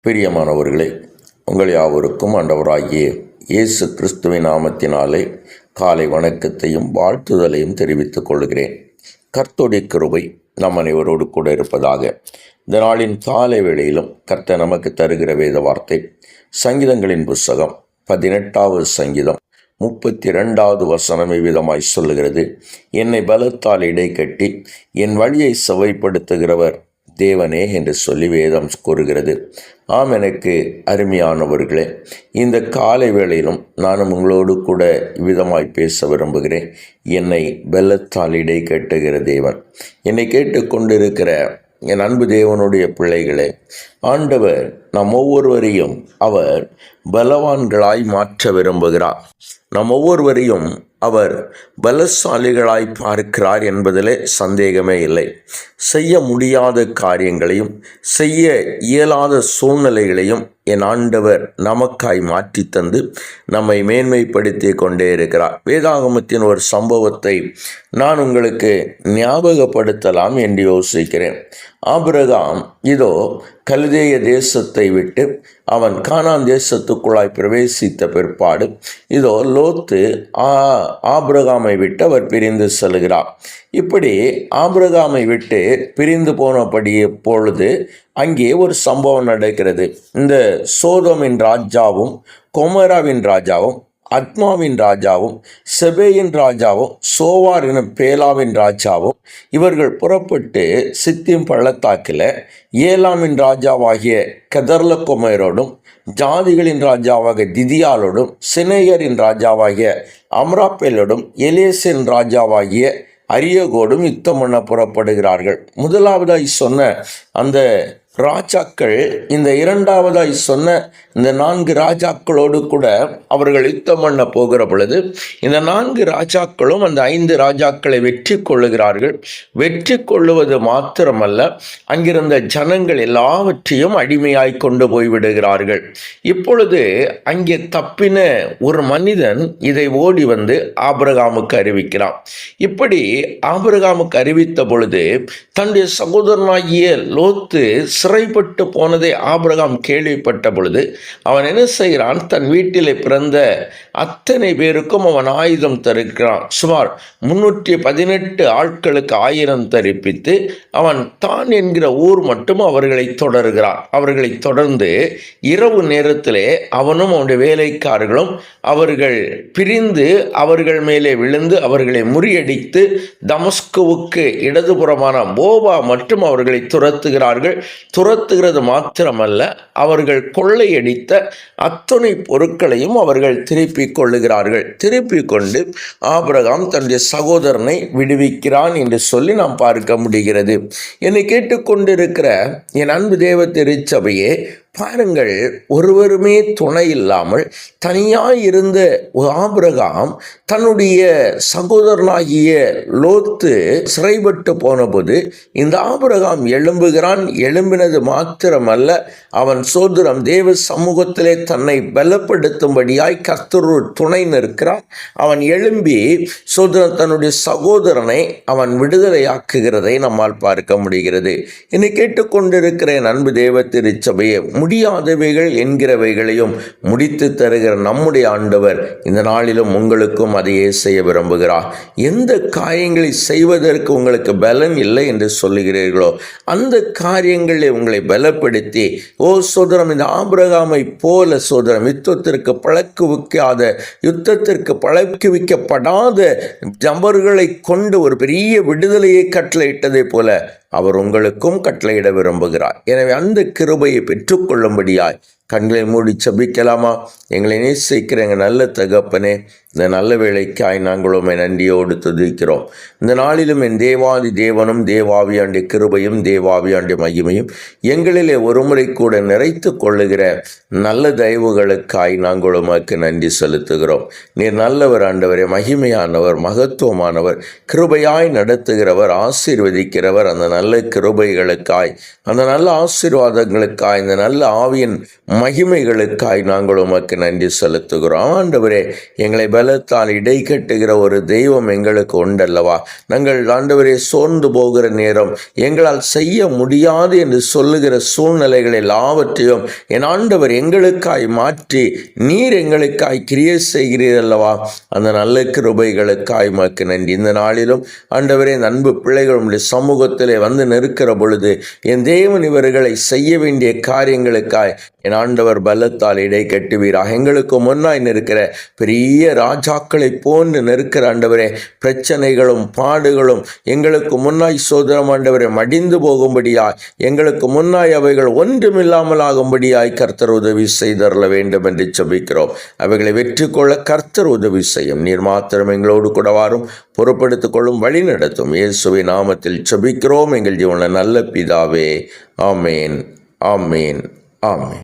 பிரியமானவர்களே, உங்கள் யாவருக்கும் ஆண்டவராகிய இயேசு கிறிஸ்துவின் நாமத்தினாலே காலை வணக்கத்தையும் வாழ்த்துதலையும் தெரிவித்துக் கொள்கிறேன். கர்த்தருடைய கிருபை நம் அனைவரோடு கூட இருப்பதாக. இந்த நாளின் காலை வேளையிலும் கர்த்தர் நமக்கு தருகிற வேத வார்த்தை சங்கீதங்களின் புஸ்தகம் 18வது சங்கீதம் 32வது வசனம் விதமாய் சொல்லுகிறது. என்னை பலத்தால் இடை கட்டி என் வழியை செவைப்படுத்துகிறவர் தேவனே என்று சொல்லி வேதம் கூறுகிறது. ஆம், எனக்கு அருமையானவர்களே, இந்த காலை வேளையிலும் நானும் உங்களோடு கூட விதமாய் பேச விரும்புகிறேன். என்னை பலத்தால் இடை கட்டுகிற தேவன், என்னை கேட்டுக்கொண்டிருக்கிற என் அன்பு தேவனுடைய பிள்ளைகளே, ஆண்டவர் நம் ஒவ்வொருவரையும் அவர் பலவான்களாய் மாற்ற விரும்புகிறார். நம் ஒவ்வொருவரையும் அவர் பலசாலிகளாய் பார்க்கிறார் என்பதிலே சந்தேகமே இல்லை. செய்ய முடியாத காரியங்களையும் செய்ய இயலாத சூழ்நிலைகளையும் என் ஆண்டவர் நமக்காய் மாற்றி தந்து நம்மை மேன்மைப்படுத்தி கொண்டே இருக்கிறார். வேதாகமத்தின் ஒரு சம்பவத்தை நான் உங்களுக்கு ஞாபகப்படுத்தலாம் என்று யோசிக்கிறேன். ஆபிரகாம் இதோ கல்தேய தேசத்தை விட்டு அவன் கானான் தேசத்துக்குள்ளாய் பிரவேசித்த பிற்பாடு இதோ லோத்து ஆபிரகாமை விட்டு அவர் பிரிந்து செல்கிறார். இப்படி ஆபிரகாமை விட்டு பிரிந்து போனபடி பொழுது அங்கே ஒரு சம்பவம் நடக்கிறது. இந்த சோதோமின் ராஜாவும் கொமோராவின் ராஜாவும் அத்மாவின் ராஜாவும் செபேயின் ராஜாவும் சோவார் எனும் பேலாவின் ராஜாவும் இவர்கள் புறப்பட்டு சித்திம் பள்ளத்தாக்கில் ஏலாமின் ராஜாவாகிய கெதர்லகோமேரோடும் ஜாதிகளின் ராஜாவாகிய திதியாலோடும் சினேயரின் ராஜாவாகிய அம்ராப்பேலோடும் எலேசின் ராஜாவாகிய அரியகோடும் யுத்தம் பண்ண புறப்படுகிறார்கள். முதலாவதாய் சொன்ன அந்த ராஜாக்கள் இந்த இரண்டாவதாய் சொன்ன இந்த 4 ராஜாக்களோடு கூட அவர்கள் யுத்தம் பண்ண போகிற பொழுது இந்த 4 ராஜாக்களும் அந்த 5 ராஜாக்களை வெற்றி கொள்ளுகிறார்கள். வெற்றி கொள்ளுவது மாத்திரமல்ல, அங்கிருந்த ஜனங்கள் எல்லாவற்றையும் அடிமையாய் கொண்டு போய்விடுகிறார்கள். இப்பொழுது அங்கே தப்பின ஒரு மனிதன் இதை ஓடி வந்து ஆபிரகாமுக்கு அறிவிக்கிறான். இப்படி ஆபிரகாமுக்கு அறிவித்த பொழுது தன்னுடைய சகோதரனாகிய லோத்து சிறைப்பட்டு போனதை ஆபிரகாம் கேள்விப்பட்ட பொழுது அவன் என்ன செய்கிறான்? தன் வீட்டிலே பிறந்த அத்தனை பேருக்கும் அவன் ஆயுதம் தருகிறான். சுமார் 318 ஆட்களுக்கு ஆயுதம் தரிப்பித்து அவன் தான் என்கிற ஊர் மட்டும் அவர்களை தொடர்கிறான். அவர்களை தொடர்ந்து இரவு நேரத்திலே அவனும் அவனுடைய வேலைக்காரர்களும் அவர்கள் பிரிந்து அவர்கள் மேலே விழுந்து அவர்களை முறியடித்து தமஸ்குவுக்கு இடதுபுறமான போபா மட்டும் அவர்களை துரத்துகிறார்கள். துரத்துகிறது மாத்திரமல்ல, அவர்கள் கொள்ளையடித்த அத்தனை பொருட்களையும் அவர்கள் திருப்பிக் கொள்ளுகிறார்கள். திருப்பிக் கொண்டு ஆபிரகாம் தன்னுடைய சகோதரனை விடுவிக்கிறான் என்று சொல்லி நாம் பார்க்க முடிகிறது. என்னை கேட்டுக்கொண்டிருக்கிற என் அன்பு தேவ திருச்சபையே, பாருங்கள், ஒருவருமே துணை இல்லாமல் தனியாய் இருந்த ஆபிரகாம் தன்னுடைய சகோதரனாகிய லோத்து சிறைப்பட்டு போனபோது இந்த ஆபிரகாம் எழும்புகிறான். எழும்பினது மாத்திரமல்ல, அவன் சோதரம் தேவ சமூகத்திலே தன்னை பலப்படுத்தும்படியாய் கர்த்தர் துணை நிற்கிறான். அவன் எழும்பி சோதரன் தன்னுடைய சகோதரனை அவன் விடுதலையாக்குகிறதை நம்மால் பார்க்க முடிகிறது. என்னை கேட்டுக்கொண்டிருக்கிற என் அன்பு தேவ திருச்சபையே, முடியாதவைகள் என்கிறவைகளையும் முடித்து தருகிற நம்முடைய ஆண்டவர் இந்த நாளிலும் உங்களுக்கும் அதையே செய்ய விரும்புகிறார். எந்த காரியங்களை செய்வதற்கு உங்களுக்கு பலன் இல்லை என்று சொல்லுகிறீர்களோ அந்த காரியங்களை உங்களை பலப்படுத்தி, சோதரம் இந்த ஆபிரகாமை போல சோதரம் யுத்தத்திற்கு பழக்குவிக்கப்படாத ஜம்பர்களை கொண்டு ஒரு பெரிய விடுதலையை கட்டளையிட்டதை போல அவர் உங்களுக்கும் கட்டளையிட விரும்புகிறார். எனவே அந்த கிருபையை பெற்றுக்கொள்ளும்படியாய் கண்களை மூடி செபிக்கலாமா? எங்களை நேசிக்கிற எங்கள் நல்ல தகப்பனே, இந்த நல்ல வேளைக்காய் நாங்களும் நன்றியோடு துதிக்கிறோம். இந்த நாளிலும் என் தேவாதி தேவனும் தேவாவியாண்டிய கிருபையும் தேவாவியாண்டிய மகிமையும் எங்களிலே ஒருமுறை கூட நிறைத்து கொள்ளுகிற நல்ல தயவுகளுக்காய் நாங்கள் உமக்கு நன்றி செலுத்துகிறோம். நீர் நல்லவர் ஆண்டவரே, மகிமையானவர், மகத்துவமானவர், கிருபையாய் நடத்துகிறவர், ஆசீர்வதிக்கிறவர். அந்த நல்ல கிருபைகளுக்காய், அந்த நல்ல ஆசீர்வாதங்களுக்காய், இந்த நல்ல ஆவியின் மகிமைகளுக்காய் நாங்கள் உமக்கு நன்றி செலுத்துகிறோம். ஆண்டவரே, எங்களை பலத்தால் இடை கட்டுகிற ஒரு தெய்வம் எங்களுக்கு உண்டல்லவா? நாங்கள் ஆண்டவரே சோர்ந்து போகிற நேரம், எங்களால் செய்ய முடியாது என்று சொல்லுகிற சூழ்நிலைகள் எல்லாவற்றையும் என் ஆண்டவர் எங்களுக்காய் மாற்றி நீர் எங்களுக்காய் கிரியை செய்கிறீர் அல்லவா? அந்த நல்ல கிருபைகளுக்காய் உமக்கு நன்றி. இந்த நாளிலும் ஆண்டவரே, அன்பு பிள்ளைகளுடைய சமூகத்திலே வந்து நிற்கிற பொழுது என் தேவன் இவர்களை செய்ய வேண்டிய காரியங்களுக்காய் என் ஆண்டவர் பலத்தால் இடை கட்டுவீராக. எங்களுக்கு முன்னாய் நிற்கிற பெரிய ராஜாக்களை போன்று நிற்கிற ஆண்டவரே, பிரச்சனைகளும் பாடுகளும் எங்களுக்கு முன்னாய் சோதரம் ஆண்டவரை மடிந்து போகும்படியாய், எங்களுக்கு முன்னாய் அவைகள் ஒன்றுமில்லாமல் ஆகும்படியாய் கர்த்தர் உதவி செய்தரல வேண்டும் என்று ஜெபிக்கிறோம். அவைகளை வெற்றி கொள்ள கர்த்தர் உதவி செய்யும். நீர் மாத்திரம் எங்களோடு கூட வாரும், பொறுப்படுத்திக் கொள்ளும், வழி நடத்தும். இயேசுவின் நாமத்தில் ஜெபிக்கிறோம் எங்கள் ஜீவன நல்ல பிதாவே. ஆமேன், ஆமேன், ஆமேன்.